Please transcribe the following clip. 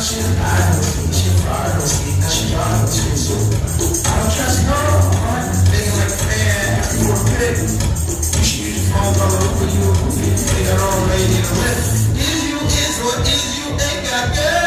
she lied with me, she lied with me, now she lied with me. I don't trust no one. Thinking like, man, you a pig. You should use your phone call over you. You got all lady in the list. Is you is or is you ain't got girl?